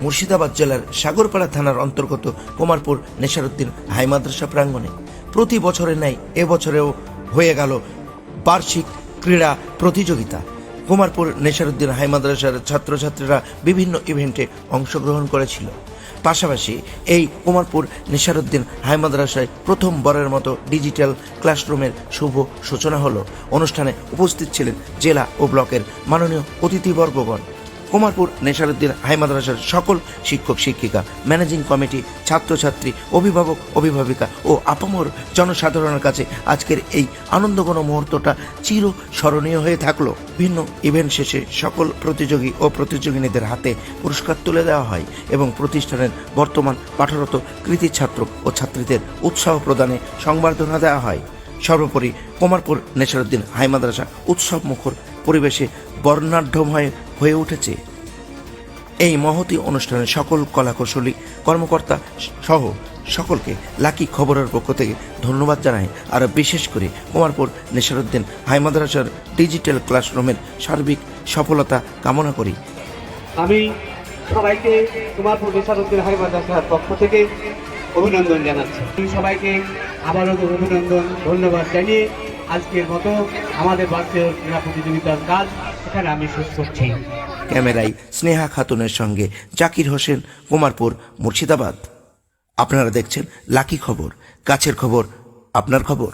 মুর্শিদাবাদ জেলার সাগরপাড়া থানার অন্তর্গত কুমারপুর নেশারউদ্দিন হাই মাদ্রাসা প্রাঙ্গণে প্রতি বছরের ন্যায় এবছরেও হয়ে গেল বার্ষিক ক্রীড়া প্রতিযোগিতা। কুমারপুর নেশারউদ্দিন হাই মাদ্রাসার ছাত্রছাত্রীরা বিভিন্ন ইভেন্টে অংশগ্রহণ করেছিল। পাশাপাশি এই কুমারপুর নেশারউদ্দিন হাই মাদ্রাসায় প্রথমবারের মতো ডিজিটাল ক্লাসরুমের শুভ সূচনা হলো। অনুষ্ঠানে উপস্থিত ছিলেন জেলা ও ব্লকের মাননীয় অতিথিবর্গগণ। কুমারপুর নেশারউদ্দিন হাই মাদ্রাসার সকল শিক্ষক শিক্ষিকা, ম্যানেজিং কমিটি, ছাত্রছাত্রী, অভিভাবক অভিভাবিকা ও আপামর জনসাধারণের কাছে আজকের এই আনন্দঘন মুহূর্তটা চির স্মরণীয় হয়ে থাকলো। ভিন্ন ইভেন্ট শেষে সকল প্রতিযোগী ও প্রতিযোগিনীদের হাতে পুরস্কার তুলে দেওয়া হয় এবং প্রতিষ্ঠানের বর্তমান পাঠরত কৃতি ছাত্র ও ছাত্রীদের উৎসাহ প্রদানে সংবর্ধনা দেওয়া হয়। সর্বোপরি কুমারপুর নেশারউদ্দিন হাই মাদ্রাসা উৎসব মুখর পরিবেশে বর্ণাঢ্যময় হয়ে উঠেছে। এই মহতী অনুষ্ঠানে সকল কলাকুশলী কর্মকর্তা সহ সকলকে লাকি খবরের পক্ষ থেকে ধন্যবাদ জানাই। আর বিশেষ করে কুমারপুর নেশারউদ্দিন হাই মাদ্রাসার ডিজিটাল ক্লাসরুমের সার্বিক সফলতা কামনা করি। আমি সবাইকে কুমারপুর নেশারউদ্দিন হাই মাদ্রাসার পক্ষ থেকে অভিনন্দন জানাচ্ছি। সবাইকে আবারও অভিনন্দন ধন্যবাদ জানিয়ে আজকের মতো আমাদের বার্ষিক ক্রীড়া প্রতিযোগিতার কাজ এখানে আমি শেষ করছি। ক্যামেরায় স্নেহা খাতুনের সঙ্গে জাকির হোসেন, কুমারপুর, মুর্শিদাবাদ। আপনারা দেখছেন লাকি খবর, কাছের খবর, আপনার খবর।